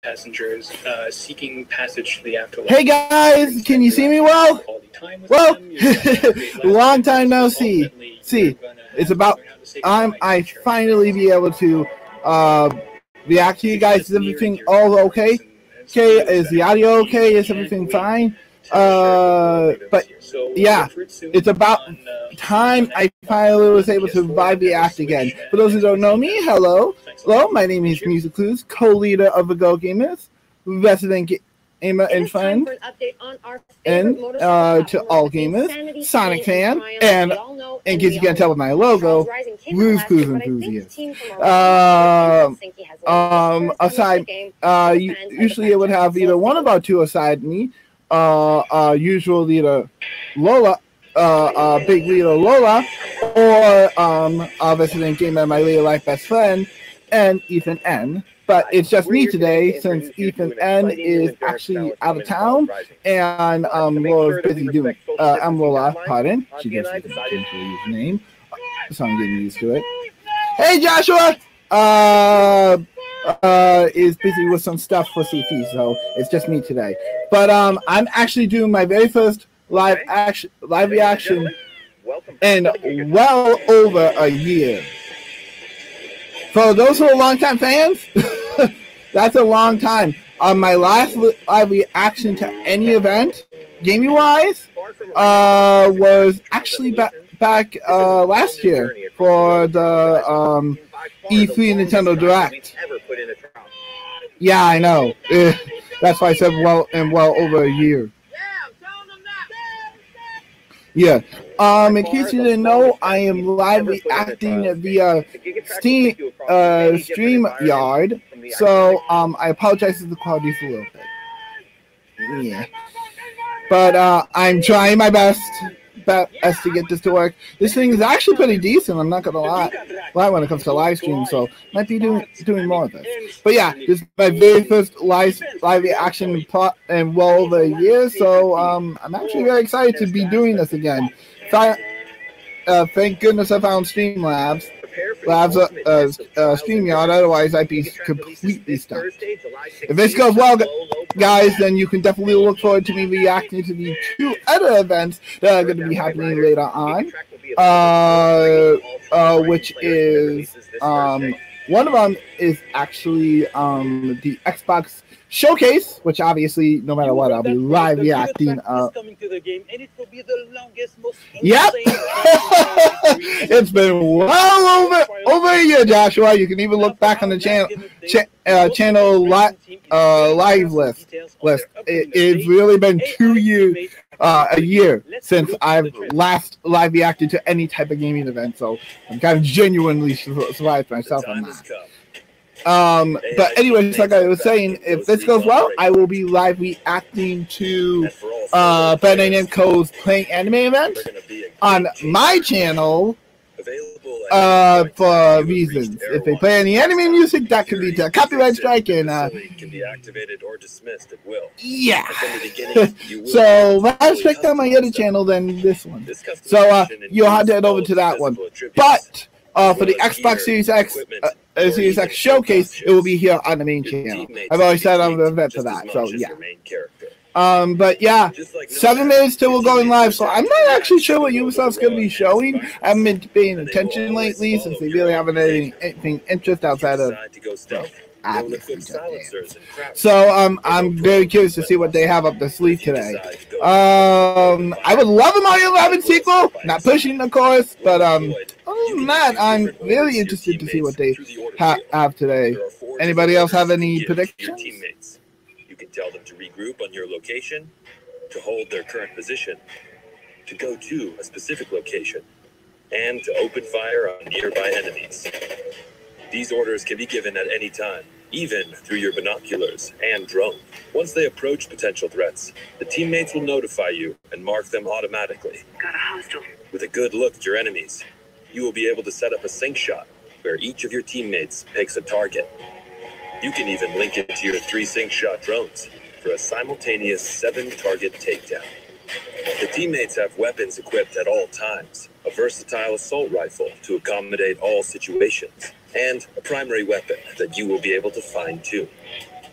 passengers seeking passage to the afterlife. Hey guys, can you see me well? Well, long time no see. It's about I finally be able to react to you guys. Is everything all okay? Okay, is the audio okay? Is everything fine? But yeah, it's about time I finally was able to revive the act again. For those who don't know me, hello, my name is Music Clues, co-leader of the Go Gamers, resident gamer and friend, and to all gamers, Sonic fan, and in case you can't tell with my logo, Blues Clues enthusiast. Aside, usually it would have either one of our two aside me. Usual leader Lola, big leader Lola, or resident gamer, my real life best friend, and Ethan N. But it's just me today since Ethan N is actually out of town and Lola's busy doing. I'm Lola, pardon. She gets to change her username, so I'm getting used to it. Hey Joshua, is busy with some stuff for CP, so it's just me today. But I'm actually doing my very first live reaction in well over a year. For those who are longtime fans, that's a long time. My last live reaction to any event, gaming-wise, was actually back last year for the E3 Nintendo Direct. Yeah, I know. That's why I said well over a year. Yeah. In case you didn't know, I am live reacting via StreamYard. So I apologize if the quality is a little bit. Yeah. But I'm trying my best to get this to work. This thing is actually pretty decent, I'm not gonna lie when it comes to live stream, so might be doing more of this. But yeah, this is my very first live reaction in well over a year, so I'm actually very excited to be doing this again. Thank goodness I found StreamYard, otherwise I'd be completely stuck. If this goes well, guys, then you can definitely look forward to me reacting to the two other events that are going to be happening later on, which is, one of them is actually the Xbox Showcase, which obviously, no matter what, I'll be live reacting. Yep, it's been well over a year, Joshua. You can even look back on the channel live list. It's really been 2 years, a year since I've last live reacted to any type of gaming event, so I'm kind of genuinely surprised myself on that. But anyways, like I was saying, if this goes well, I will be live reacting to Bandai Namco's Playing Anime event on my channel for reasons. If they play any anime music, that could lead to a copyright strike and can be activated or dismissed at will. Yeah. So let's check out my other channel than this one. So you'll have to head over to that one. But for the Xbox Series X showcase, it will be here on the main channel. I've always said I'm an event for that, so yeah. But yeah, 7 minutes till we're going live, so I'm not actually sure what Ubisoft's going to be showing. I haven't been paying attention lately since they really haven't had anything interest outside of so I'm very curious to see what they have up their sleeve today. I would love a Mario 11 sequel, not pushing the course, but other than that, I'm really interested to see what they have today. Anybody else have any predictions? You can tell them to regroup on your location, to hold their current position, to go to a specific location, and to open fire on nearby enemies. These orders can be given at any time, even through your binoculars and drone. Once they approach potential threats, the teammates will notify you and mark them automatically. Got a hostile. With a good look at your enemies, you will be able to set up a sync shot where each of your teammates picks a target. You can even link it to your 3 sync shot drones for a simultaneous 7-target takedown. The teammates have weapons equipped at all times, a versatile assault rifle to accommodate all situations, and a primary weapon that you will be able to fine-tune.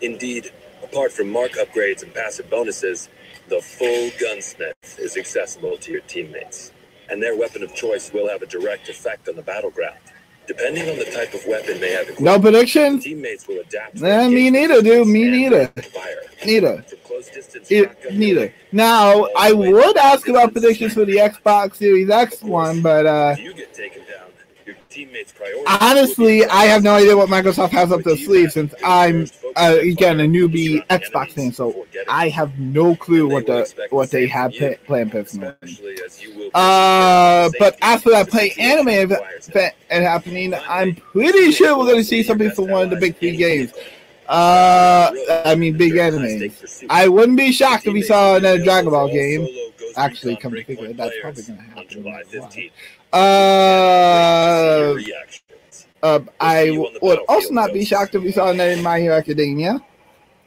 Indeed, apart from mark upgrades and passive bonuses, the full gunsmith is accessible to your teammates, and their weapon of choice will have a direct effect on the battleground. Depending on the type of weapon they have equipped, no predictions? teammates will adapt. Me neither, dude. Me neither. Neither. Neither. Now, I would ask about predictions for the Xbox Series X one, but you get taken down, your teammates' priority honestly, I have no idea what Microsoft has up their sleeve since I'm again a newbie Xbox fan, so I have no clue what they have planned personally. But as for that Play Anime event happening, I'm pretty sure we're going to see something from one of the big three games. I mean, big animes. I wouldn't be shocked if we saw another Dragon Ball game. Actually, come to think of it, that's probably going to happen. I would also not be shocked if we saw another My Hero Academia,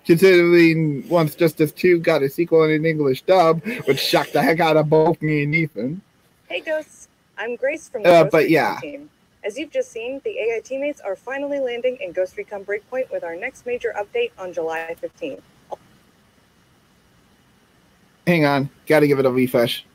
considering once Justice 2 got a sequel in an English dub, which shocked the heck out of both me and Ethan. Hey Ghosts, I'm Grace from the Ghost but Recon yeah. team. As you've just seen, the AI teammates are finally landing in Ghost Recon Breakpoint with our next major update on July 15th. Hang on, gotta give it a refresh.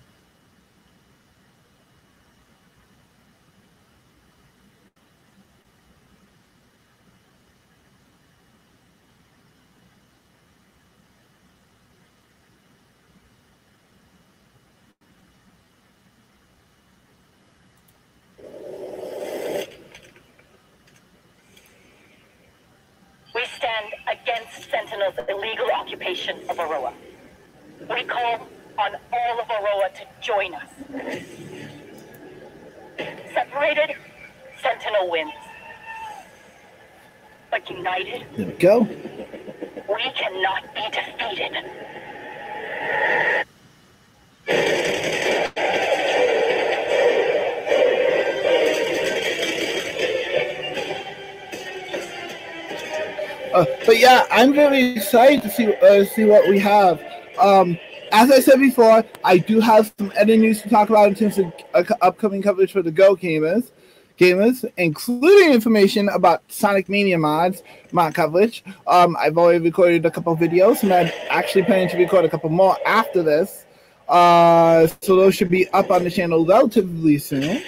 We stand against Sentinel's illegal occupation of Aroa. We call on all of Aroa to join us. Separated, Sentinel wins. But united, There we go. we cannot be defeated. But yeah, I'm very excited to see what we have. As I said before, I do have some other news to talk about in terms of upcoming coverage for the Go gamers, including information about Sonic Mania mod coverage. I've already recorded a couple of videos, and I'm actually planning to record a couple more after this. So those should be up on the channel relatively soon.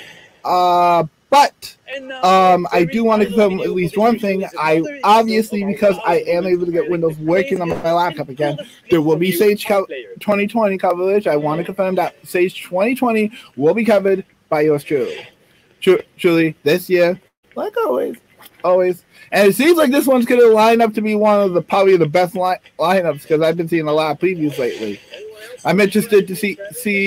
But I do want to confirm at least one thing. I obviously, because I am able to get Windows working on my laptop again, there will be Sage 2020 coverage. I want to confirm that Sage 2020 will be covered by yours truly. Truly, this year, like always. And it seems like this one's going to line up to be one of probably the best lineups, because I've been seeing a lot of previews lately. I'm interested to see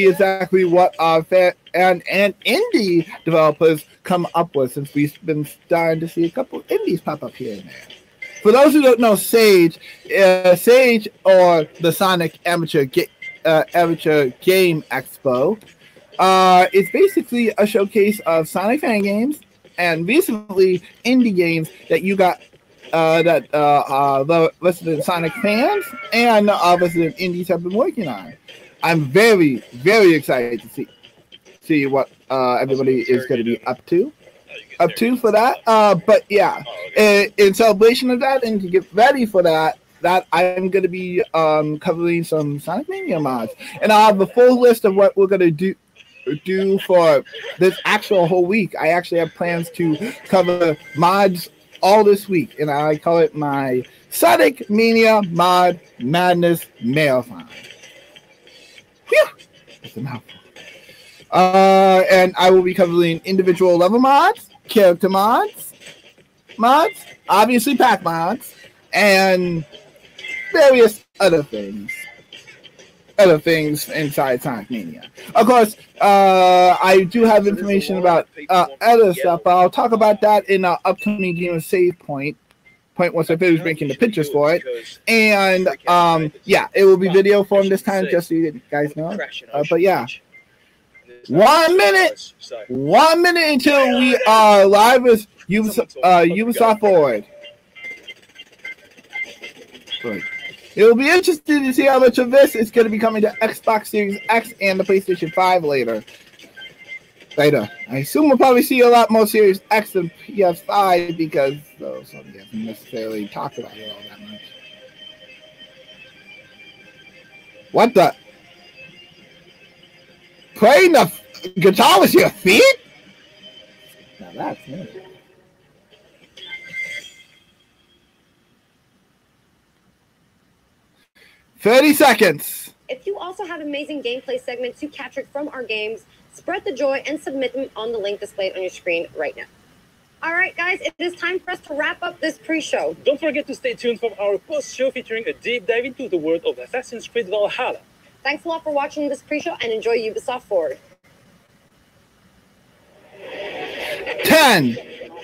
exactly what our fan and indie developers come up with, since we've been starting to see a couple indies pop up here and there. For those who don't know Sage, or the Sonic Amateur Game Expo, it's basically a showcase of Sonic fan games and recently indie games that you got the resident Sonic fans and resident indies have been working on. I'm very, very excited to see what everybody is going to be up to for that. But yeah, in celebration of that and to get ready for that I'm going to be covering some Sonic Mania mods, and I'll have a full list of what we're going to do for this actual whole week. I actually have plans to cover mods all this week, and I call it my Sonic Mania Mod Madness Marathon. Phew! That's a mouthful. And I will be covering individual level mods, character mods, obviously pack mods, and various other things inside Sonic Mania. Of course, I do have information about other stuff, but I'll talk about that in our upcoming Game of Save point once I finish making the pictures for it. And yeah, it will be video form this time, just so you guys know. But yeah, 1 minute until we are live with Ubisoft Forward. Right. It'll be interesting to see how much of this is going to be coming to Xbox Series X and the PlayStation 5 later. I assume we'll probably see a lot more Series X than PS5 because Sony hasn't necessarily talked about it all that much. What the? Playing the guitar with your feet? Now that's me. "30 seconds. If you also have amazing gameplay segments you captured from our games, spread the joy and submit them on the link displayed on your screen right now. All right, guys, it is time for us to wrap up this pre-show. Don't forget to stay tuned for our post-show featuring a deep dive into the world of Assassin's Creed Valhalla. Thanks a lot for watching this pre-show and enjoy Ubisoft Forward. 10,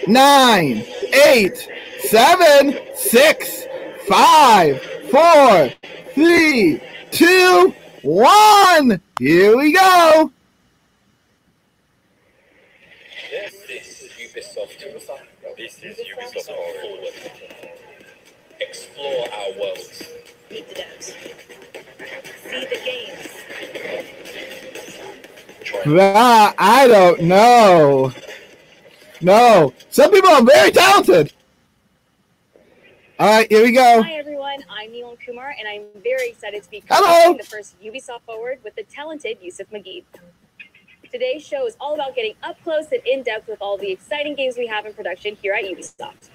9, 8, 7, 6, 5, 4, 3, 2, 1. Here we go. This is Ubisoft. This is Ubisoft Forward. Explore our worlds. Meet the devs. See the games. I don't know. No, some people are very talented. All right, here we go. Hi everyone, I'm Neil Kumar, and I'm very excited to be Hello. covering the first Ubisoft Forward with the talented Yusuf Magid. Today's show is all about getting up close and in-depth with all the exciting games we have in production here at Ubisoft.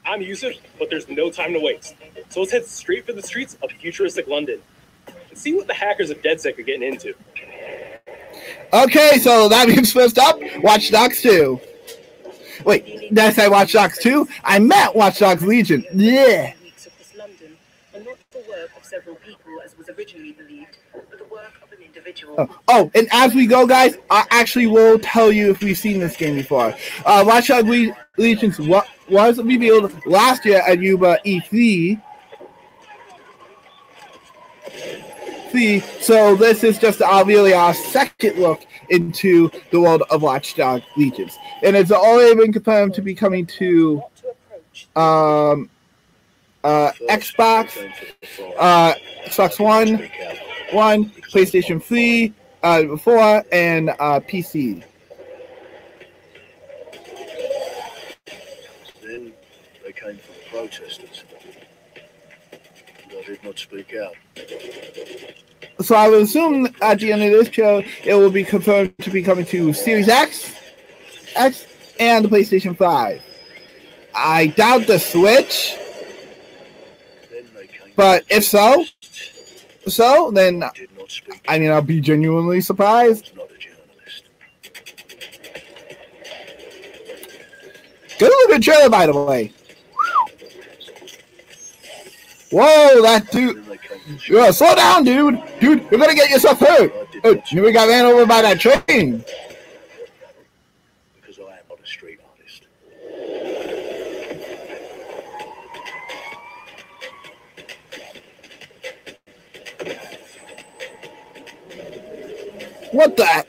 I'm Yusuf, but there's no time to waste. So let's head straight for the streets of futuristic London and see what the hackers of DedSec are getting into. Okay, so that means first up, Watch Dogs 2. Wait, did I say Watch Dogs 2? I meant Watch Dogs Legion. Yeah. Weeks of this London are not the work of several people as was originally believed, but the work of an individual. Oh, and as we go, guys, I actually will tell you if we've seen this game before. Watch Dogs Legion was revealed last year at Ubi-Foward. So this is just really our second look into the world of Watch Dogs Legions, and it's already been confirmed to be coming to Xbox, Xbox One, PlayStation 3, 4, and PC. Then they came for the protesters. I did not speak out. So I would assume at the end of this show, it will be confirmed to be coming to Series X, and the PlayStation 5. I doubt the Switch, but if so, then I mean I'll be genuinely surprised. Good looking trailer, by the way. Whoa, that dude. Yeah, slow down, dude. Dude, you're gonna get yourself hurt. Oh, we got ran over by that train. Because I am not a street artist. What the?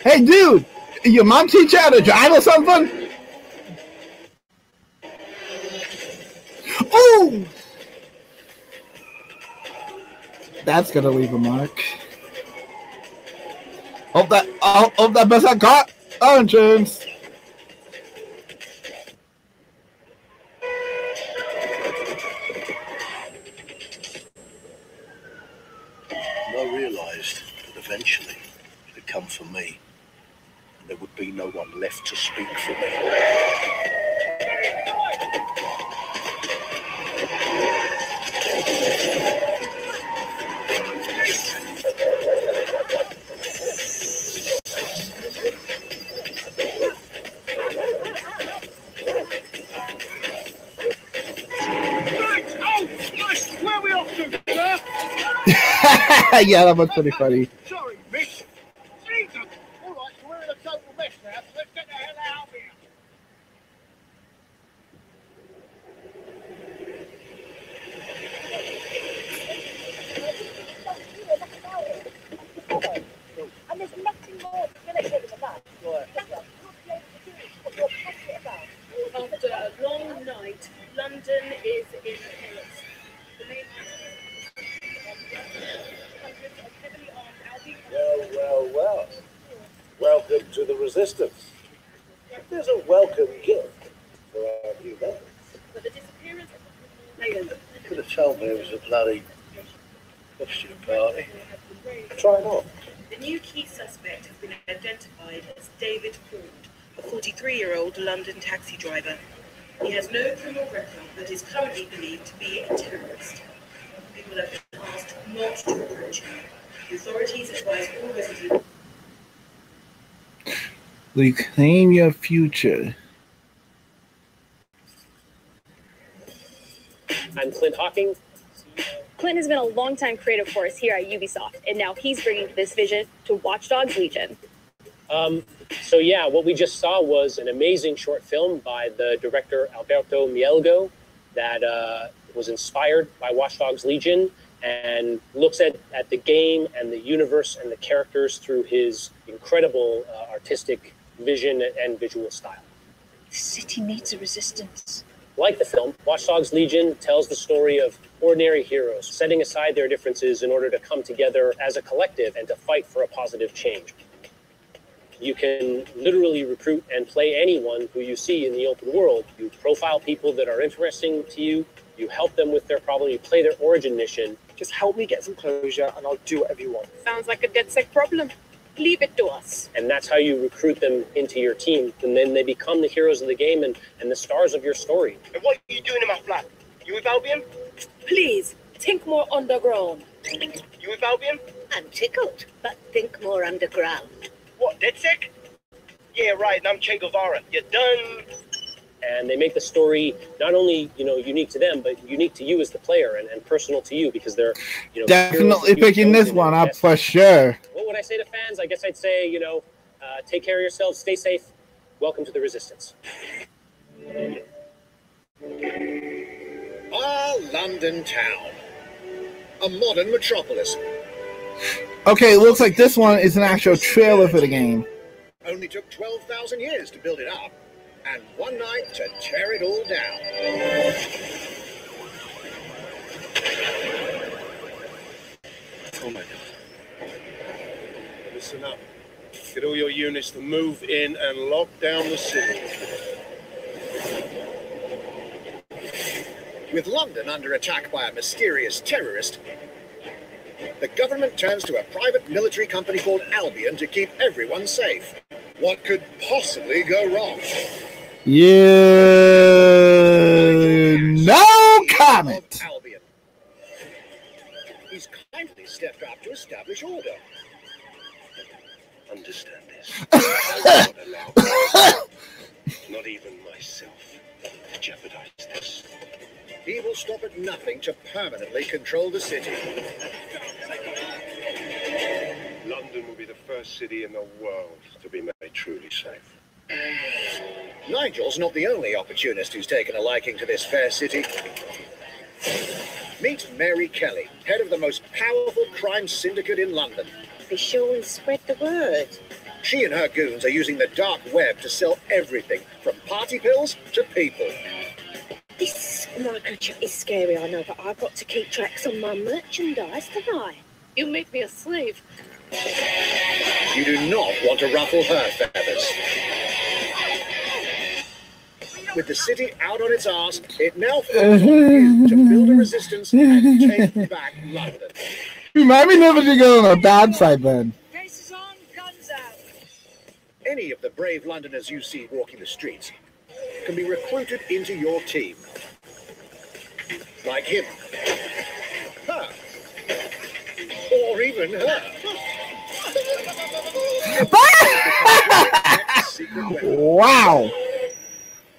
Hey, dude, your mom teach you how to drive or something? Oh! That's gonna leave a mark. Hope that person got entrance. I realised that eventually it'd come for me. There would be no one left to speak for me. Yeah, that was pretty funny. Sorry, miss. Jesus! All right, so we're in a total mess now, so let's get the hell out of here. And there's nothing more to about. After a long night, London is in chaos. The main hundreds of heavily armed Albion to the Resistance. There's a welcome gift for our new members. But the disappearance You could have told me it was a bloody costume party. Try it on. The new key suspect has been identified as David Ford, a 43-year-old London taxi driver. He has no criminal record but is currently believed to be a terrorist. People have been asked not to approach him. The authorities advise all residents. Reclaim your future. I'm Clint Hawking. Clint has been a longtime creative force here at Ubisoft, and now he's bringing this vision to Watch Dogs Legion. So yeah, what we just saw was an amazing short film by the director Alberto Mielgo that was inspired by Watch Dogs Legion and looks at the game and the universe and the characters through his incredible artistic vision and visual style. The city needs a resistance. Like the film, Watch Dogs Legion tells the story of ordinary heroes setting aside their differences in order to come together as a collective and to fight for a positive change. You can literally recruit and play anyone who you see in the open world. You profile people that are interesting to you, you help them with their problem, you play their origin mission. Just help me get some closure and I'll do whatever you want. Sounds like a DedSec problem. Leave it to us. And that's how you recruit them into your team. And then they become the heroes of the game and the stars of your story. And what are you doing in my flat? You with Albion? Please, think more underground. You with Albion? I'm tickled, but think more underground. What, DedSec? Yeah, right, and I'm Che Guevara. You're done. And they make the story not only, unique to them, but unique to you as the player and personal to you because they're, definitely picking this one up for sure. What would I say to fans? I guess I'd say, take care of yourselves, stay safe. Welcome to the Resistance. Our London town. A modern metropolis. Okay, it looks like this one is an actual trailer for the game. Only took 12,000 years to build it up. And one night to tear it all down. Oh my God. Listen up. Get all your units to move in and lock down the city. With London under attack by a mysterious terrorist, the government turns to a private military company called Albion to keep everyone safe. What could possibly go wrong? No comment. Albion. He's kindly stepped up to establish order. Understand this. I will not allow not even myself to jeopardize this. He will stop at nothing to permanently control the city. London will be the first city in the world to be made truly safe. Nigel's not the only opportunist who's taken a liking to this fair city. Meet Mary Kelly, head of the most powerful crime syndicate in London. Be sure and spread the word. She and her goons are using the dark web to sell everything, from party pills to people. This microchip is scary, I know, but I've got to keep tracks on my merchandise, don't I? You make me a slave. You do not want to ruffle her feathers. With the city out on its arse, it now falls on you to build a resistance and take back London. You might be never to go on a bad side then. Faces on, guns out. Any of the brave Londoners you see walking the streets can be recruited into your team. Like him. Her. Or even her. Wow.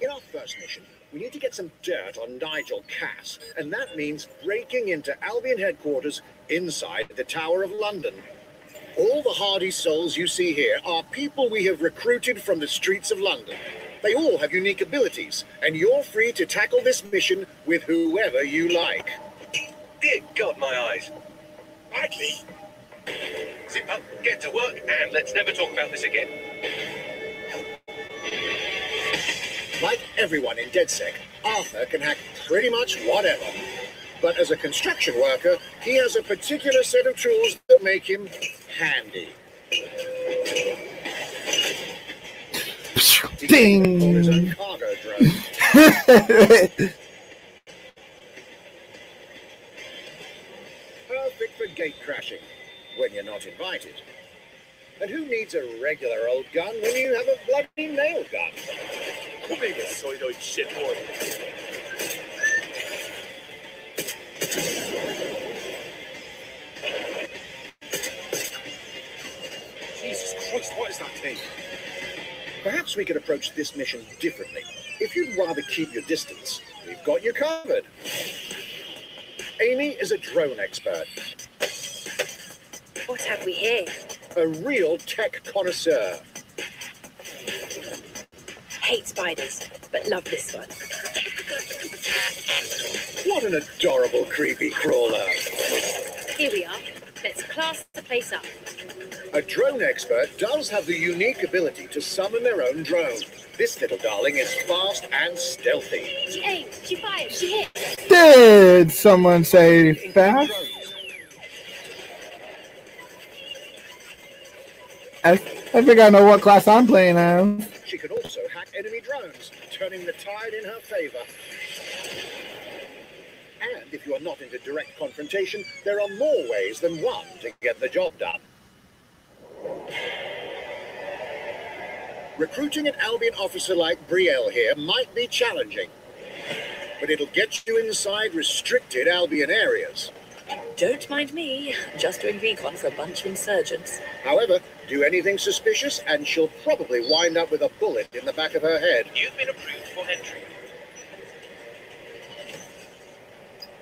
In our first mission, we need to get some dirt on Nigel Cass, and that means breaking into Albion headquarters inside the Tower of London. All the hardy souls you see here are people we have recruited from the streets of London. They all have unique abilities, and you're free to tackle this mission with whoever you like. Dear God, my eyes. Rightly. Zip up, get to work, and let's never talk about this again. Like everyone in DedSec, Arthur can hack pretty much whatever. But as a construction worker, he has a particular set of tools that make him handy. security game for his own cargo drone. Perfect for gate crashing when you're not invited. And who needs a regular old gun when you have a bloody nail gun? Come here, you soy-eyed shit boy. Jesus Christ, what is that thing? Perhaps we could approach this mission differently. If you'd rather keep your distance, we've got you covered. Amy is a drone expert. What have we here? A real tech connoisseur. Hate spiders, but love this one. What an adorable creepy crawler. Here we are. Let's class the place up. A drone expert does have the unique ability to summon their own drone. This little darling is fast and stealthy. She aims, she fires, she hits. Did someone say fast? I think I know what class I'm playing as. She can also hack enemy drones, turning the tide in her favor. And if you are not into direct confrontation, there are more ways than one to get the job done. Recruiting an Albion officer like Brielle here might be challenging, but it'll get you inside restricted Albion areas. Don't mind me, just doing recon for a bunch of insurgents. However, do anything suspicious and she'll probably wind up with a bullet in the back of her head. You've been approved for entry.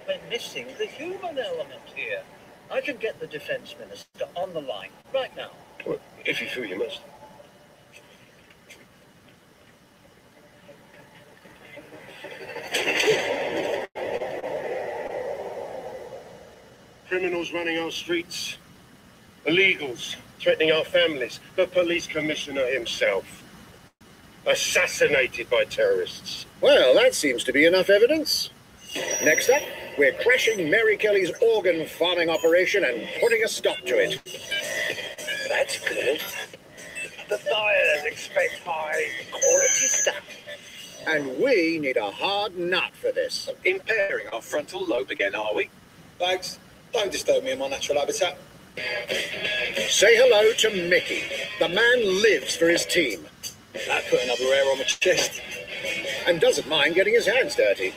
We're missing the human element here. I can get the Defence Minister on the line right now. Well, if you feel you must. Criminals running our streets, illegals threatening our families, the police commissioner himself, assassinated by terrorists. Well, that seems to be enough evidence. Next up, we're crashing Mary Kelly's organ farming operation and putting a stop to it. That's good. The buyers expect high quality stuff. And we need a hard nut for this. Impairing our frontal lobe again, are we? Thanks. Don't disturb me in my natural habitat. Say hello to Mickey. The man lives for his team. I put another hair on my chest. And doesn't mind getting his hands dirty.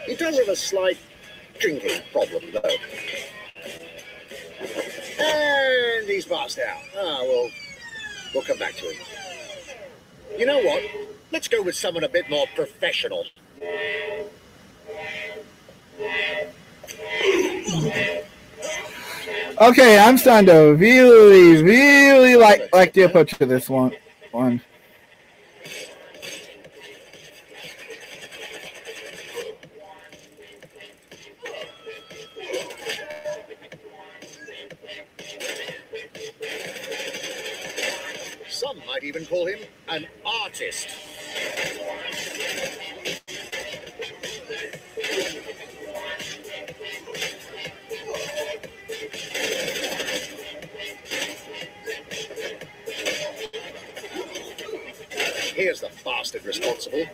He does have a slight drinking problem, though. And he's passed out. We'll come back to him. You know what? Let's go with someone a bit more professional. Okay, I'm starting to really like the approach to this one. Some might even call him an artist. Here's the bastard responsible.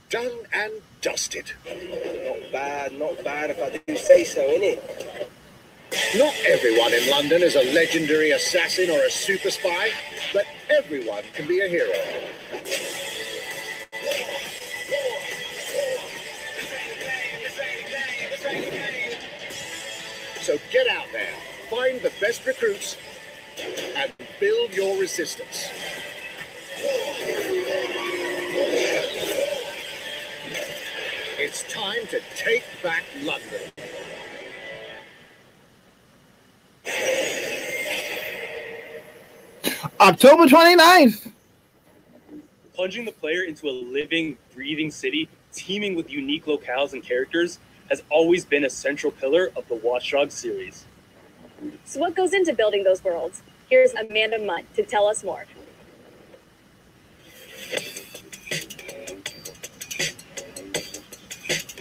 Done and dusted. Not bad if I do say so, innit? Not everyone in London is a legendary assassin or a super spy, but everyone can be a hero. So get out there, find the best recruits, and build your resistance. It's time to take back London. October 29th. Plunging the player into a living, breathing city, teeming with unique locales and characters, has always been a central pillar of the Watch Dogs series. So what goes into building those worlds? Here's Amanda Mudd to tell us more.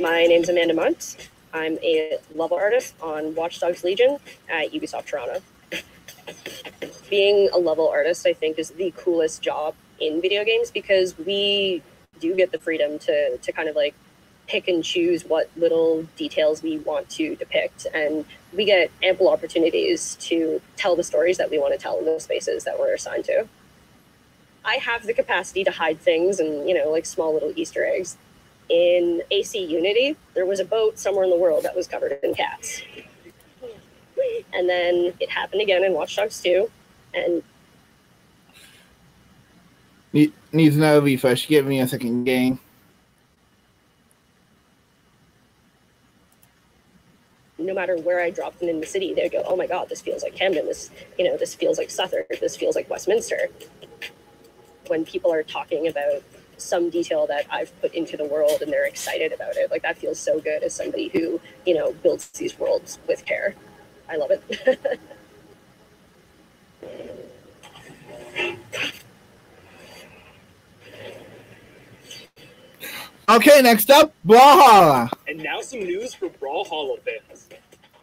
My name's Amanda Munt. I'm a level artist on Watch Dogs Legion at Ubisoft Toronto. Being a level artist, I think, is the coolest job in video games because we do get the freedom to kind of like pick and choose what little details we want to depict, and we get ample opportunities to tell the stories that we want to tell in those spaces that we're assigned to. I have the capacity to hide things and, you know, like small little Easter eggs. In AC Unity, there was a boat somewhere in the world that was covered in cats. And then it happened again in Watch Dogs 2, and needs another refresh. Give me a second, game. no matter where I dropped them in the city, they'd go, oh my God, this feels like Camden. This, you know, this feels like Southwark. This feels like Westminster. When people are talking about some detail that I've put into the world and they're excited about it, like that feels so good as somebody who, you know, builds these worlds with care. I love it. Okay, next up, Brawlhalla. And now some news for Brawlhalla fans.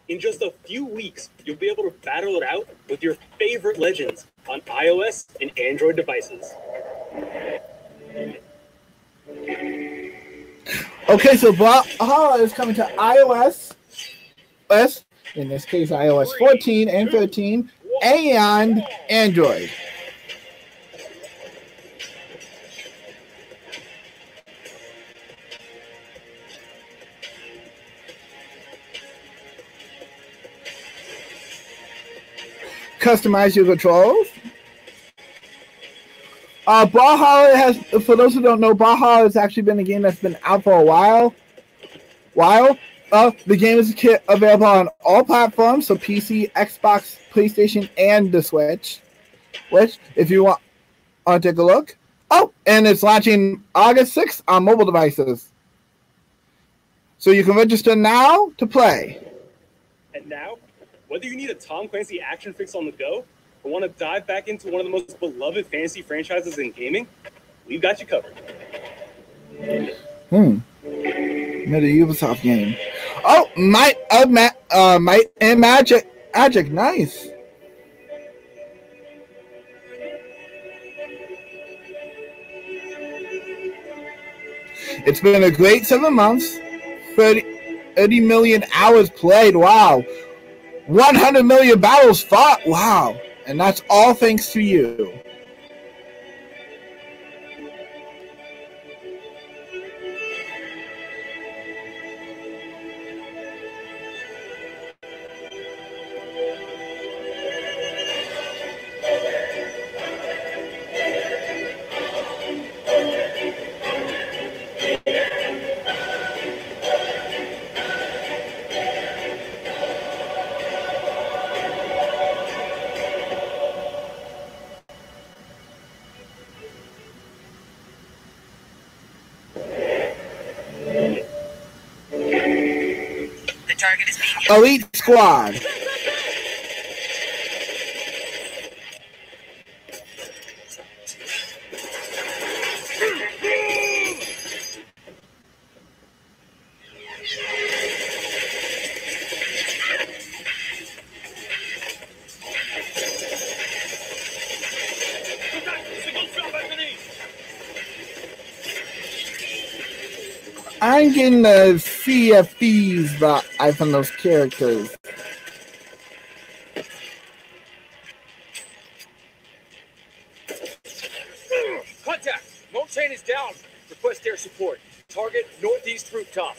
In just a few weeks, you'll be able to battle it out with your favorite legends on iOS and Android devices. Okay, so Brawlhalla is coming to iOS, in this case iOS 14 and 13, and Android. Customize your controls. Brawlhalla has, for those who don't know, Brawlhalla has actually been a game that's been out for a while. The game is available on all platforms, so PC, Xbox, PlayStation, and the Switch. Which, if you want to take a look. Oh, and it's launching August 6th on mobile devices. So you can register now to play. And now, whether you need a Tom Clancy action fix on the go, or want to dive back into one of the most beloved fantasy franchises in gaming, we've got you covered. Another Ubisoft game. Oh, Might and Magic. Nice. It's been a great 7 months. 30 million hours played. Wow. 100 million battles fought. Wow. And that's all thanks to you. Elite Squad. I'm getting the CFBs vibe from those characters. Contact! Montaigne is down. Request air support. Target northeast rooftop.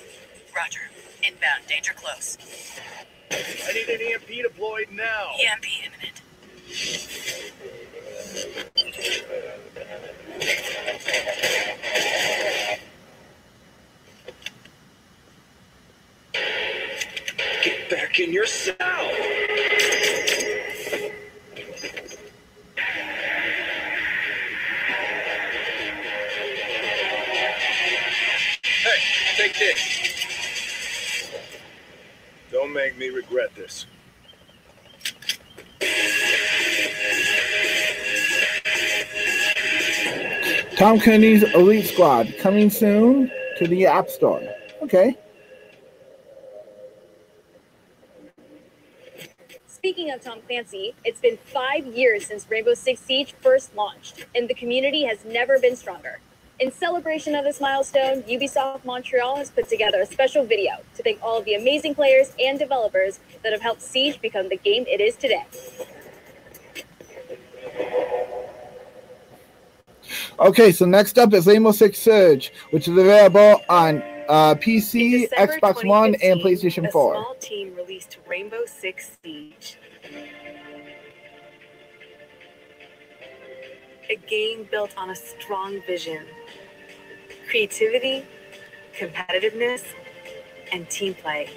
Roger. Inbound. Danger close. I need an EMP deployed now. EMP imminent. Get back in your cell! Hey, take this. Don't make me regret this. Tom Clancy's Elite Squad coming soon to the App Store. Okay. Speaking of Tom Clancy, it's been 5 years since Rainbow Six Siege first launched, and the community has never been stronger. In celebration of this milestone, Ubisoft Montreal has put together a special video to thank all of the amazing players and developers that have helped Siege become the game it is today. Okay, so next up is Rainbow Six Siege, which is available on PC, Xbox One, and PlayStation 4. A small team released Rainbow Six Siege. A game built on a strong vision, creativity, competitiveness, and team play.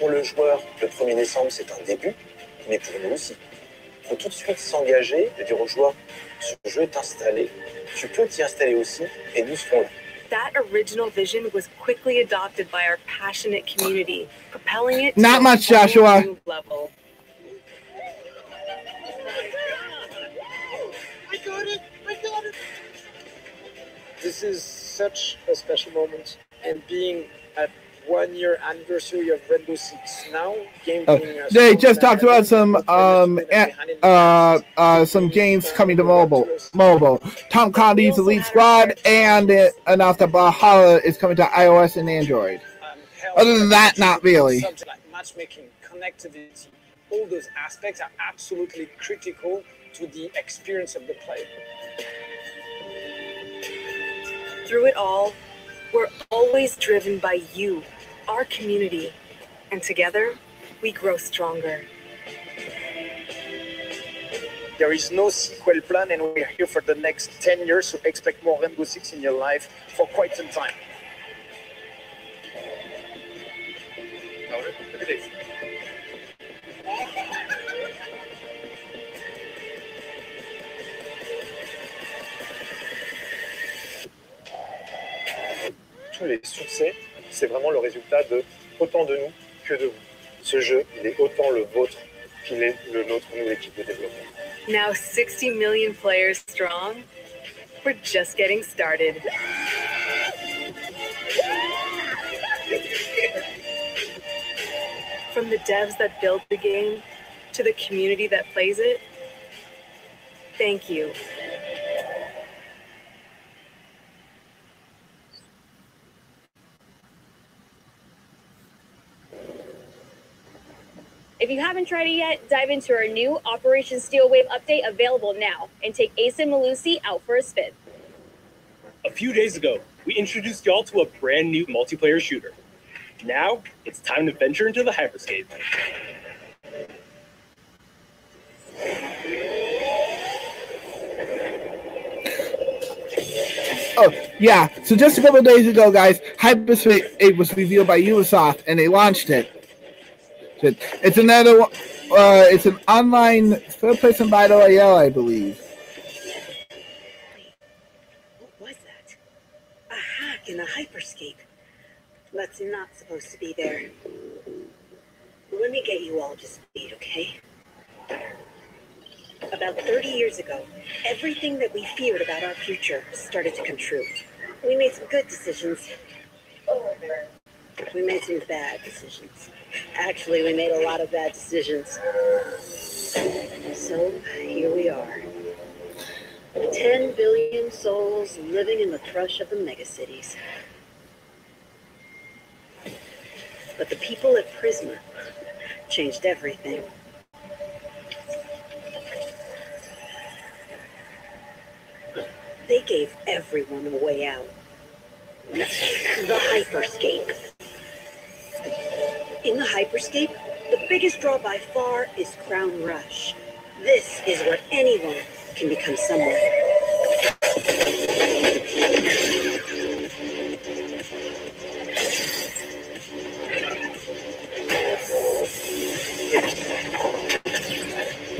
Pour le joueur, le 1er décembre, c'est un début, mais pour nous aussi. Il faut tout de suite s'engager et dire aux joueurs, ce jeu est installé, tu peux t'y installer aussi, et nous serons là. That original vision was quickly adopted by our passionate community, propelling it Not to much, a whole Joshua. new level. I got it! This is such a special moment, and being at 1 year anniversary of Rainbow Six now, game being They just talked about some games coming to mobile. Tom Clancy's Elite Squad, and it announced that Brawlhalla is coming to iOS and Android. Other than that, not really. Subject like matchmaking, connectivity, all those aspects are absolutely critical to the experience of the player. Through it all, we're always driven by you, our community, and together, we grow stronger. There is no sequel plan, and we're here for the next 10 years, so expect more Rainbow Six in your life for quite some time. Look at this. Tous les succès, c'est vraiment le résultat de autant de nous que de vous. Ce jeu, il est autant le vôtre qu'il est le nôtre, nous, l'équipe de développement. Now 60 million players strong, we're just getting started. From the devs that build the game to the community that plays it, thank you. If you haven't tried it yet, dive into our new Operation Steel Wave update available now and take Ace and Malusi out for a spin. A few days ago, we introduced y'all to a brand new multiplayer shooter. Now, it's time to venture into the hyperscape. Oh, yeah. So just a couple of days ago, guys, Hyperscape was revealed by Ubisoft, and they launched it. It's another one. It's an online third-person battle royale, I believe. What was that? A hack in a hyperscape. That's not supposed to be there. Let me get you all to speed, okay? About 30 years ago, everything that we feared about our future started to come true. We made some good decisions. We made some bad decisions. Actually, we made a lot of bad decisions. So, here we are. 10 billion souls living in the crush of the megacities. But the people at Prisma changed everything. They gave everyone a way out. The hyperscape. In the hyperscape, the biggest draw by far is Crown Rush. This is where anyone can become someone.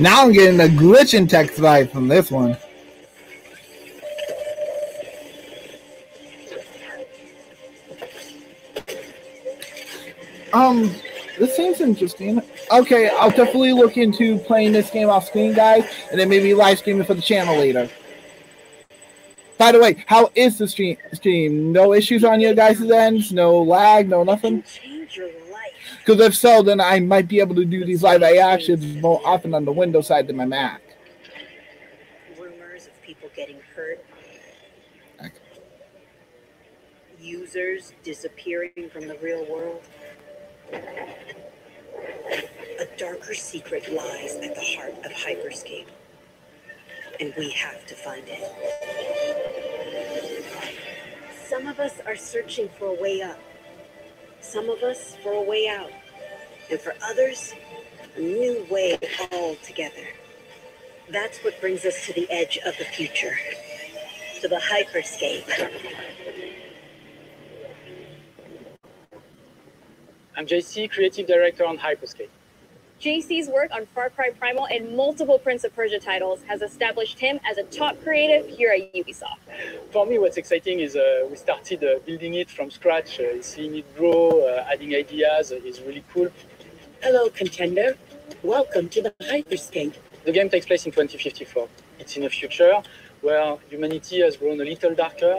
Now I'm getting a glitch in text vibe from this one. This seems interesting. Okay, I'll definitely look into playing this game off screen, guys, and then maybe live streaming for the channel later. By the way, how is the stream? No issues on your guys' ends? No lag? No nothing? Because if so, then I might be able to do these live actions more often on the Windows side than my Mac. Rumors of people getting hurt. Users disappearing from the real world. A darker secret lies at the heart of Hyperscape. And we have to find it. Some of us are searching for a way up. Some of us for a way out. And for others, a new way altogether. That's what brings us to the edge of the future. To the Hyperscape. I'm JC, Creative Director on Hyperscape. JC's work on Far Cry Primal and multiple Prince of Persia titles has established him as a top creative here at Ubisoft. For me, what's exciting is we started building it from scratch, seeing it grow, adding ideas is really cool. Hello, contender. Welcome to the Hyperscape. The game takes place in 2054. It's in a future where humanity has grown a little darker.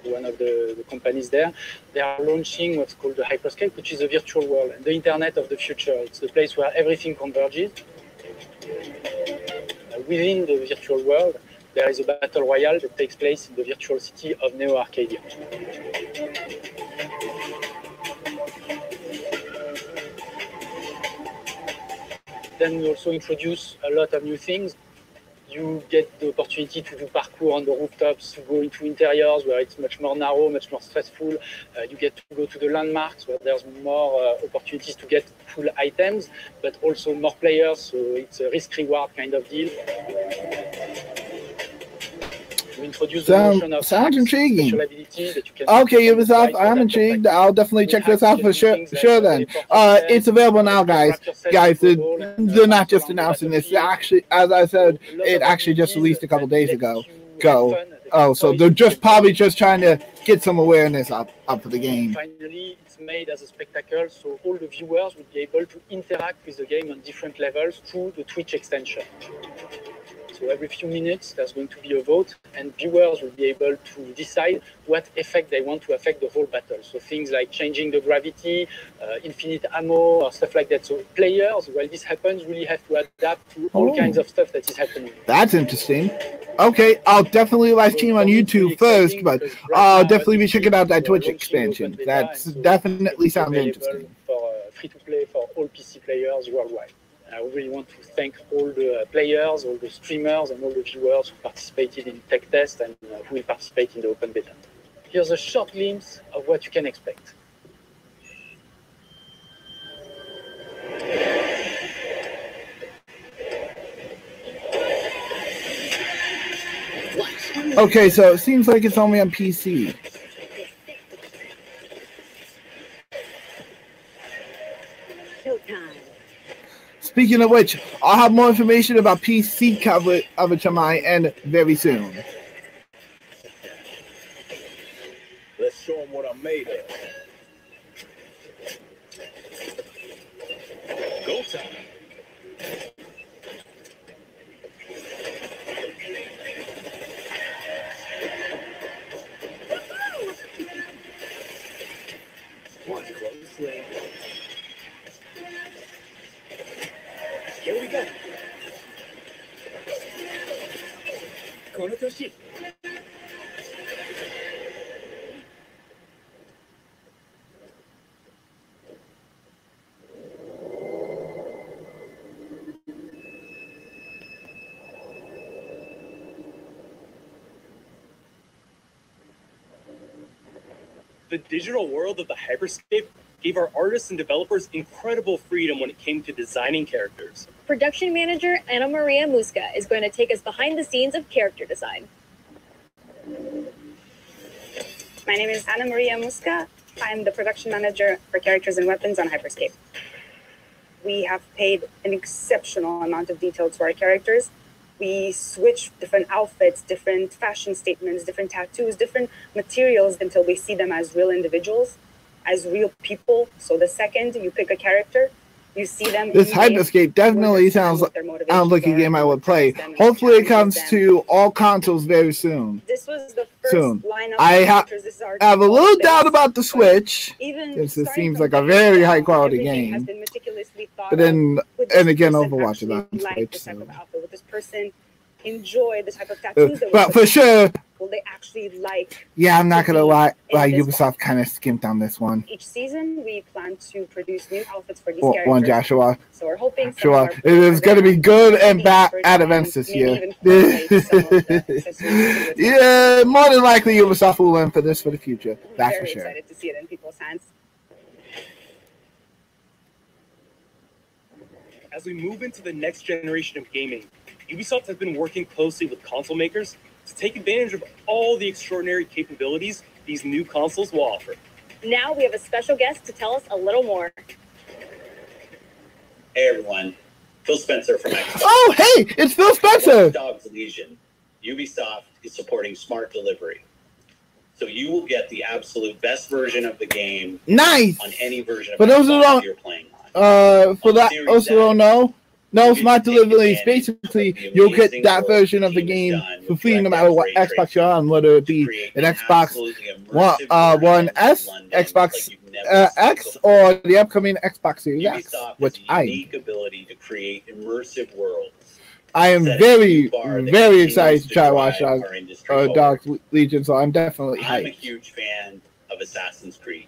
One of the companies there, they are launching what's called the Hyperscape, which is a virtual world, and the internet of the future. It's the place where everything converges. Within the virtual world, there is a battle royale that takes place in the virtual city of Neo Arcadia. Then we also introduce a lot of new things. You get the opportunity to do parkour on the rooftops, to go into interiors where it's much more narrow, much more stressful. You get to go to the landmarks where there's more opportunities to get cool items, but also more players, so it's a risk-reward kind of deal. We introduce the notion of sounds intriguing. special abilities that you can Okay, Ubisoft, I'm intrigued. I'll definitely check this out for sure then. It's available now, guys. They're not just announcing this. Actually, as I said, it actually just released a couple days ago. So they're just probably just trying to get some awareness up for the game. Finally, it's made as a spectacle, so all the viewers will be able to interact with the game on different levels through the Twitch extension. So every few minutes, there's going to be a vote, and viewers will be able to decide what effect they want to affect the whole battle. So things like changing the gravity, infinite ammo, or stuff like that. So players, while this happens, really have to adapt to all kinds of stuff that is happening. That's interesting. Okay, I'll definitely live stream on YouTube first, but I'll definitely be checking out that Twitch expansion. That's definitely sounds interesting. For free-to-play for all PC players worldwide. I really want to thank all the players, all the streamers, and all the viewers who participated in tech test and who will participate in the open beta. Here's a short glimpse of what you can expect. Okay, so it seems like it's only on PC. Speaking of which, I'll have more information about PC coverage on my end very soon. Let's show them what I'm made of. Go time. One closely. Here we go. Konotoshi. The digital world of the Hyperscape gave our artists and developers incredible freedom when it came to designing characters. Production manager Ana Maria Musca is going to take us behind the scenes of character design. My name is Ana Maria Musca. I'm the production manager for characters and weapons on Hyperscape. We have paid an exceptional amount of detail to our characters. We switch different outfits, different fashion statements, different tattoos, different materials until we see them as real individuals, as real people. So the second you pick a character, you see them. This Hyperscape definitely sounds like a game I would play. Hopefully it comes to all consoles very soon. This was the soon. lineup I of have features is our a little default doubt base. about the Switch. Even Since it starting seems from like a the very down, high quality everything has game. been meticulously thought But of. then, Would and this again, person Overwatch is actually on like Switch, this type of so. outfit? Would this person enjoy the type of tattoos that But we for put sure, Will they actually like? yeah, I'm not to gonna be lie. in this Ubisoft kind of skimped on this one. Each season, we plan to produce new outfits for these One, characters. Joshua. So we're hoping some Sure, of our it is going to be good and bad at events this year. Yeah, more than likely Ubisoft will win for this for the future. That's for Very sure. excited to see it in people's hands. As we move into the next generation of gaming, Ubisoft has been working closely with console makers to take advantage of all the extraordinary capabilities these new consoles will offer. Now we have a special guest to tell us a little more. Hey everyone, Phil Spencer from Xbox. Oh, hey, it's Phil Spencer. Watch Dogs Legion. Ubisoft is supporting smart delivery. So you will get the absolute best version of the game Nice. on any version of For those who Xbox don't, you're playing. for that, those who don't know, no, smart delivery is basically you'll get that version of the game for free no matter what Xbox you're on, whether it be an Xbox One S, Xbox X, or the upcoming Xbox Series X, which Unique ability to create immersive worlds. I am very, very excited to try Watch Dogs Legion, so I'm definitely I'm a hyped. huge fan of Assassin's Creed.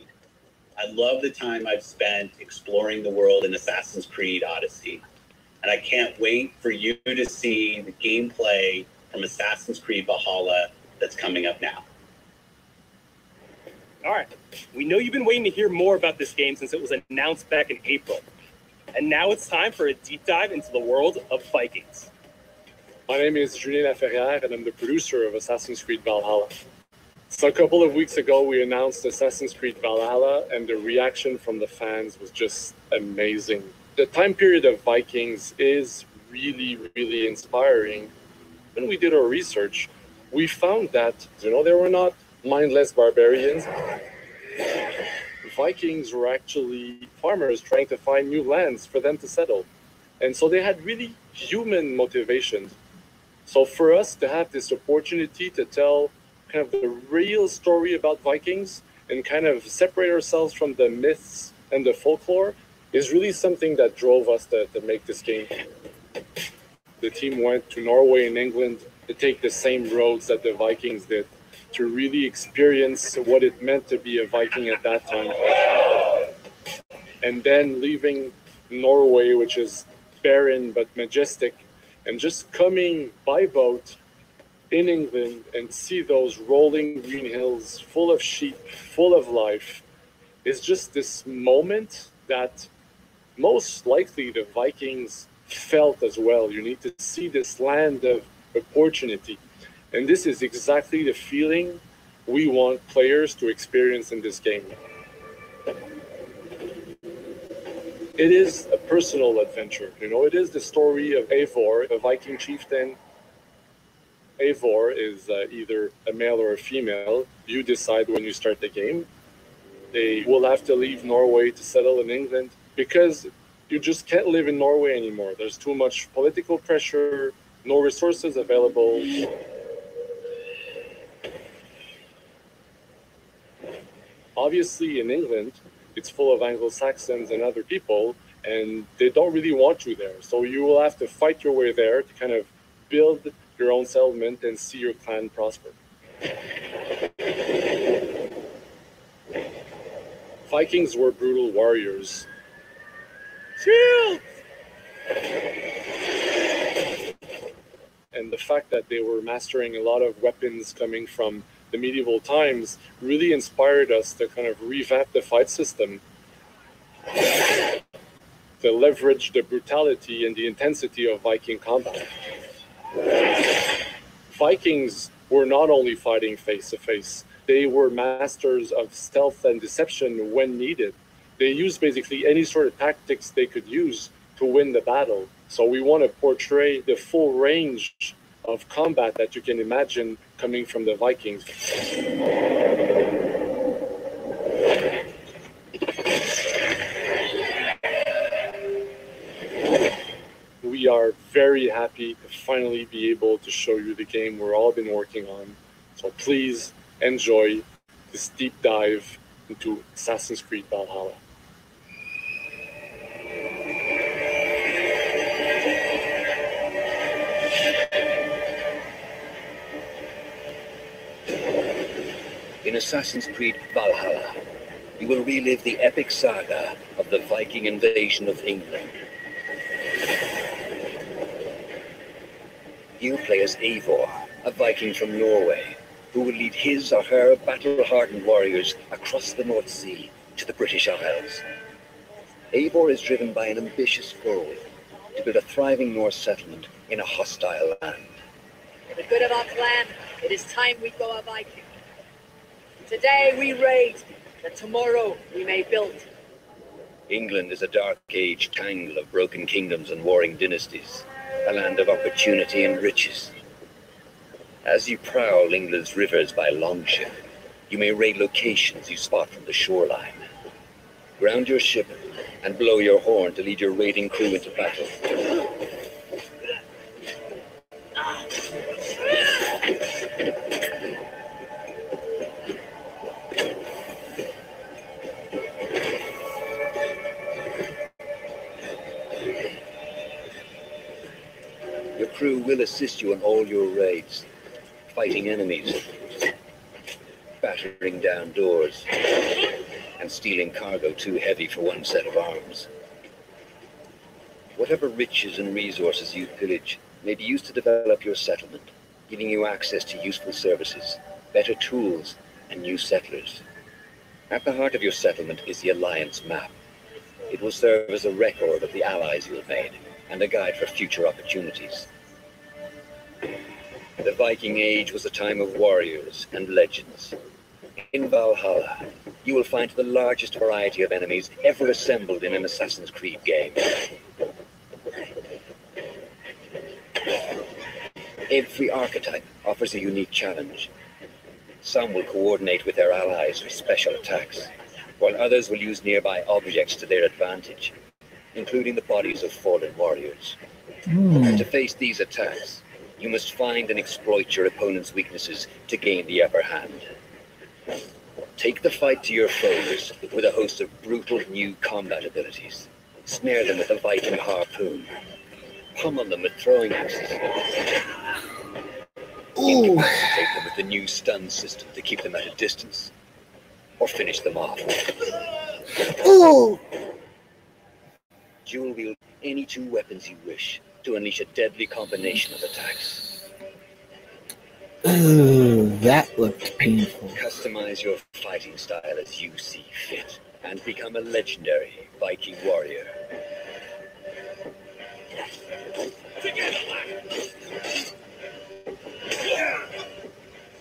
I love the time I've spent exploring the world in Assassin's Creed Odyssey. And I can't wait for you to see the gameplay from Assassin's Creed Valhalla that's coming up now. All right, we know you've been waiting to hear more about this game since it was announced back in April. And now it's time for a deep dive into the world of Vikings. My name is Julien Laferrière, and I'm the producer of Assassin's Creed Valhalla. So a couple of weeks ago, we announced Assassin's Creed Valhalla, and the reaction from the fans was just amazing. The time period of Vikings is really, really inspiring. When we did our research, we found that, they were not mindless barbarians. Vikings were actually farmers trying to find new lands for them to settle. And so they had really human motivations. So for us to have this opportunity to tell kind of the real story about Vikings and kind of separate ourselves from the myths and the folklore is really something that drove us to make this game. The team went to Norway and England to take the same roads that the Vikings did, to really experience what it meant to be a Viking at that time. And then leaving Norway, which is barren but majestic, and just coming by boat in England and see those rolling green hills full of sheep, full of life, is just this moment that most likely the Vikings felt as well. You need to see this land of opportunity. And this is exactly the feeling we want players to experience in this game. It is a personal adventure. It is the story of Eivor, a Viking chieftain. Eivor is either a male or a female. You decide when you start the game. They will have to leave Norway to settle in England because you just can't live in Norway anymore. There's too much political pressure, no resources available. Obviously, in England, it's full of Anglo-Saxons and other people, and they don't really want you there. So you will have to fight your way there to kind of build your own settlement and see your clan prosper. Vikings were brutal warriors. Shield! And the fact that they were mastering a lot of weapons coming from the medieval times really inspired us to kind of revamp the fight system, to leverage the brutality and the intensity of Viking combat. Vikings were not only fighting face to face, they were masters of stealth and deception when needed. They used basically any sort of tactics they could use to win the battle. So we want to portray the full range of combat that you can imagine coming from the Vikings. We are very happy to finally be able to show you the game we've all been working on. So please enjoy this deep dive into Assassin's Creed Valhalla. In Assassin's Creed Valhalla, you will relive the epic saga of the Viking invasion of England. You play as Eivor, a Viking from Norway, who will lead his or her battle-hardened warriors across the North Sea to the British Isles. Eivor is driven by an ambitious goal to build a thriving Norse settlement in a hostile land. For the good of our clan, it is time we go a Viking. Today we raid, that tomorrow we may build. England is a dark age tangle of broken kingdoms and warring dynasties, a land of opportunity and riches. As you prowl England's rivers by longship, you may raid locations you spot from the shoreline. Ground your ship and blow your horn to lead your raiding crew into battle. Your crew will assist you in all your raids, fighting enemies, battering down doors, and stealing cargo too heavy for one set of arms. Whatever riches and resources you pillage may be used to develop your settlement, giving you access to useful services, better tools, and new settlers. At the heart of your settlement is the Alliance map. It will serve as a record of the allies you have made, and a guide for future opportunities. The Viking Age was a time of warriors and legends. In Valhalla, you will find the largest variety of enemies ever assembled in an Assassin's Creed game. Every archetype offers a unique challenge. Some will coordinate with their allies for special attacks, while others will use nearby objects to their advantage, including the bodies of fallen warriors. To face these attacks, you must find and exploit your opponent's weaknesses to gain the upper hand. Take the fight to your foes with a host of brutal new combat abilities. Snare them with a Viking harpoon. Pummel them with throwing axes. Incapacitate them with the new stun system to keep them at a distance. Or finish them off. Dual wield any two weapons you wish to unleash a deadly combination of attacks. That looked painful. Customize your fighting style as you see fit, and become a legendary Viking warrior.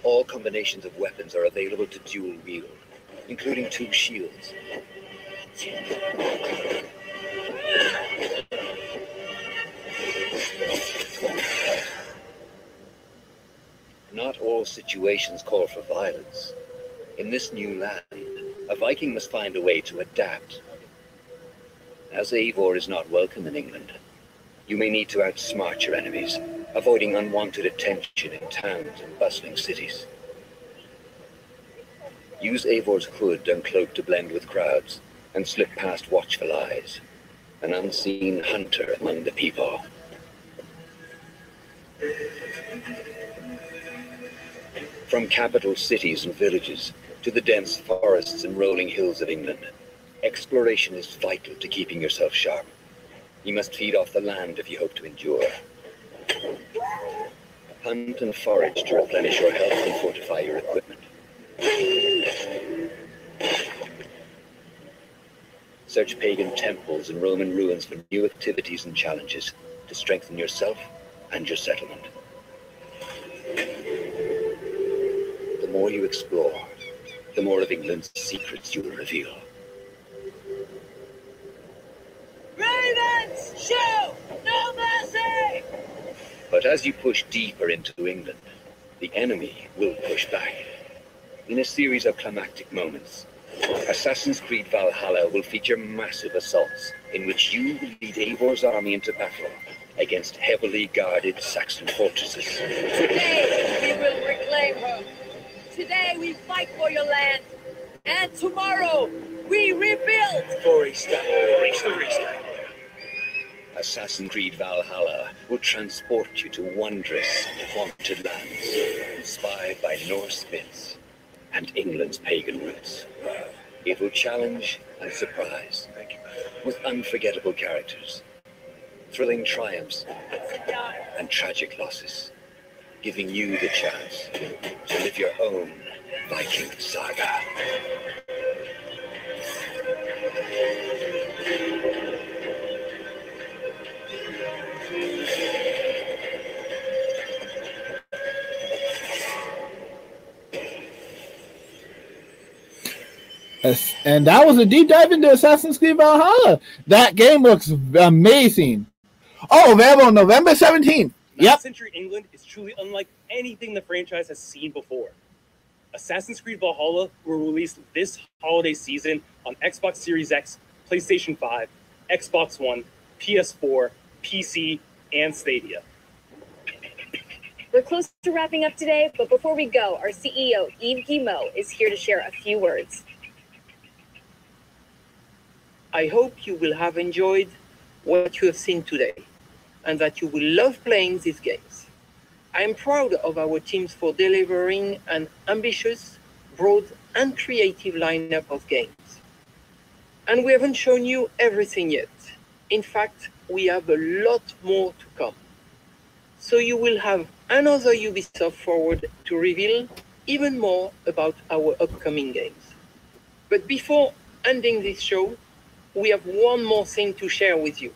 All combinations of weapons are available to dual wield, including two shields. Not all situations call for violence. In this new land, a Viking must find a way to adapt. As Eivor is not welcome in England, you may need to outsmart your enemies, avoiding unwanted attention in towns and bustling cities. Use Eivor's hood and cloak to blend with crowds, and slip past watchful eyes, an unseen hunter among the people. From capital cities and villages to the dense forests and rolling hills of England, exploration is vital to keeping yourself sharp. You must feed off the land if you hope to endure. Hunt and forage to replenish your health and fortify your equipment. Search pagan temples and Roman ruins for new activities and challenges to strengthen yourself and your settlement. The more you explore, the more of England's secrets you will reveal. Ravens, shoot! No mercy! But as you push deeper into England, the enemy will push back. In a series of climactic moments, Assassin's Creed Valhalla will feature massive assaults in which you will lead Eivor's army into battle against heavily guarded Saxon fortresses. Today we will reclaim reclaim her. Today we fight for your land, and tomorrow we rebuild. Assassin's Creed Valhalla will transport you to wondrous, haunted lands, inspired by Norse myths and England's pagan roots. It will challenge and surprise, with unforgettable characters, thrilling triumphs, and tragic losses, giving you the chance to live your own Viking saga. And that was a deep dive into Assassin's Creed Valhalla. That game looks amazing. Oh, available November 17th. Yep. Century England is truly unlike anything the franchise has seen before. Assassin's Creed Valhalla will release this holiday season on Xbox Series X, PlayStation 5, Xbox One, PS4, PC, and Stadia. We're close to wrapping up today, but before we go, our CEO, Yves Guillemot, is here to share a few words. I hope you will have enjoyed what you have seen today and that you will love playing these games. I am proud of our teams for delivering an ambitious, broad, and creative lineup of games. And we haven't shown you everything yet. In fact, we have a lot more to come. So you will have another Ubisoft Forward to reveal even more about our upcoming games. But before ending this show, we have one more thing to share with you.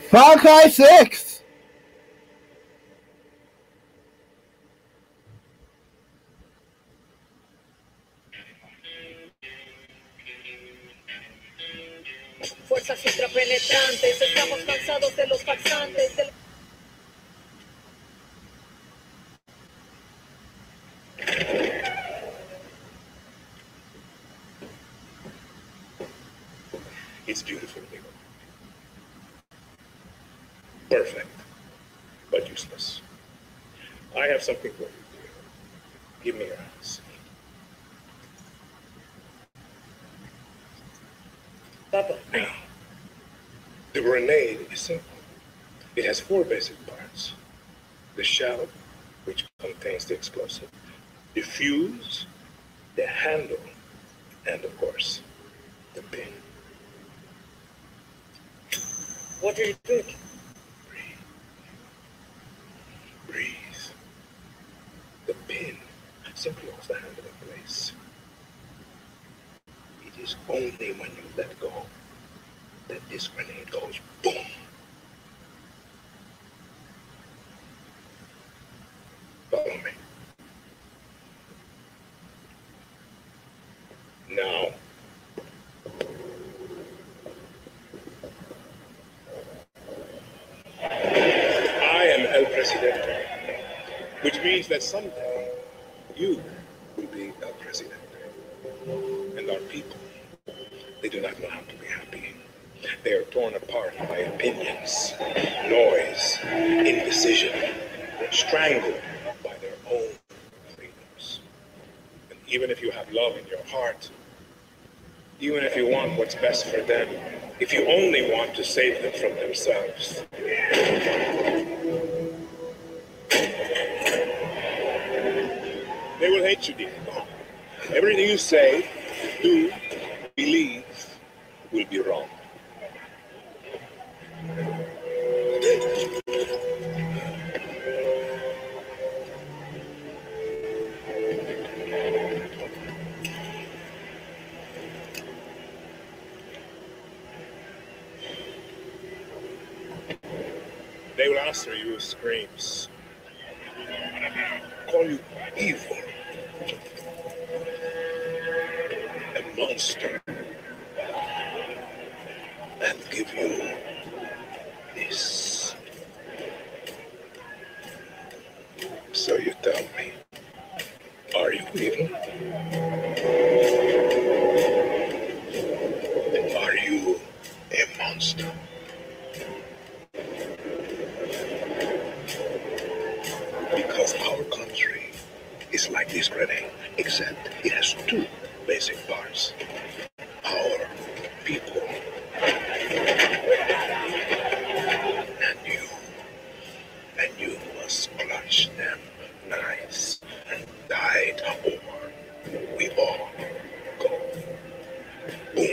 Far Cry 6! Fuerzas intrapenetrantes, estamos cansados de los faxantes. It's beautiful, Leo. Perfect, but useless. I have something for you, Leo. Give me your hands. Papa. Now, the grenade is simple. It has 4 basic parts. The shell, which contains the explosive, the fuse, the handle, and of course, the pin. What do you think? Breathe. The pin simply holds the handle in place. It is only when you let go that this grenade goes boom. Presidente, which means that someday you will be El Presidente. And our people, they do not know how to be happy. They are torn apart by opinions, noise, indecision, strangled by their own freedoms. And even if you have love in your heart, even if you want what's best for them, if you only want to save them from themselves, they will hate you, Diego. Everything you say, do, believe, will be wrong. They will answer you with screams, call you evil, a monster, and give you this. So you tell me, are you evil? Are you a monster? Because our country is like this grenade, except it has two basic parts. Our people and you must clutch them nice and tight, or we all go boom.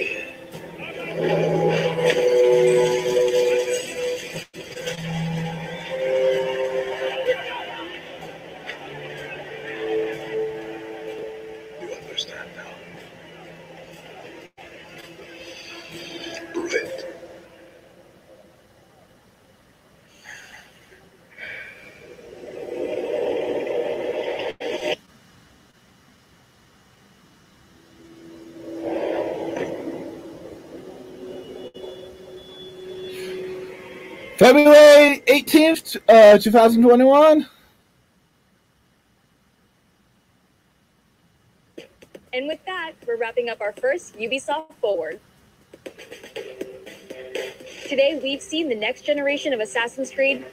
You understand now? Prove it. February 18th, 2021. And with that, we're wrapping up our first Ubisoft Forward. Today, we've seen the next generation of Assassin's Creed,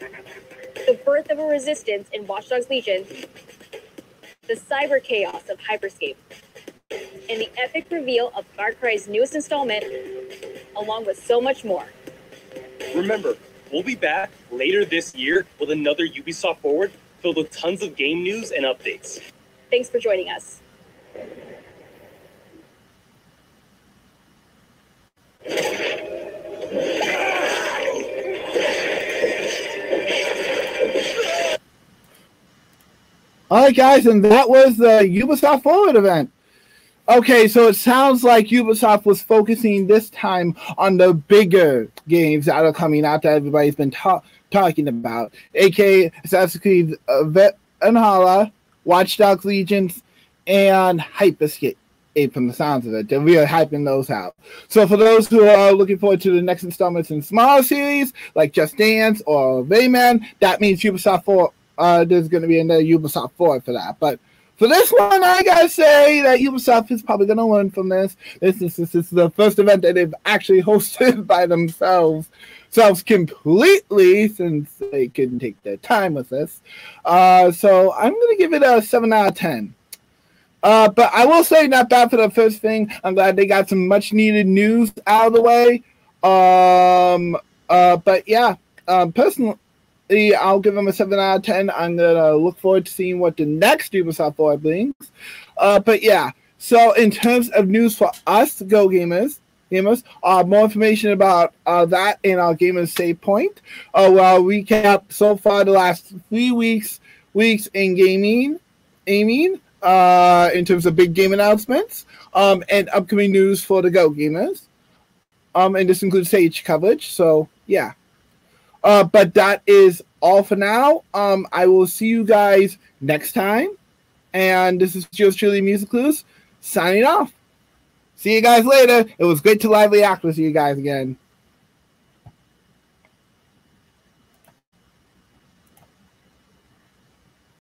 the birth of a resistance in Watch Dogs Legion, the cyber chaos of Hyperscape, and the epic reveal of Far Cry's newest installment, along with so much more. Remember, we'll be back later this year with another Ubisoft Forward filled with tons of game news and updates. Thanks for joining us. All right, guys, and that was the Ubisoft Forward event. Okay, so it sounds like Ubisoft was focusing this time on the bigger games that are coming out that everybody's been talking about, aka Assassin's Creed Valhalla, Watch Dogs Legions, and Hyperscape. From the sounds of it, they're really hyping those out. So for those who are looking forward to the next installments in smaller series like Just Dance or Rayman, that means Ubisoft 4. There's going to be another Ubisoft 4 for that. But for this one, I gotta say that Ubisoft is probably going to learn from this. This is the first event that they've actually hosted by themselves completely, since they couldn't take their time with this. So I'm going to give it a 7 out of 10. But I will say, not bad for the first thing. I'm glad they got some much needed news out of the way. But yeah, personally, I'll give them a 7 out of 10. I'm gonna look forward to seeing what the next Ubisoft Forward brings. But yeah, so in terms of news for us, Go Gamers, more information about that in our Gamers Save Point. We'll recap so far the last 3 weeks in gaming. In terms of big game announcements, and upcoming news for the Go Gamers. And this includes Sage coverage, so yeah. But that is all for now. I will see you guys next time. And this is yours truly, Musiclus, signing off. See you guys later. It was great to lively act with you guys again.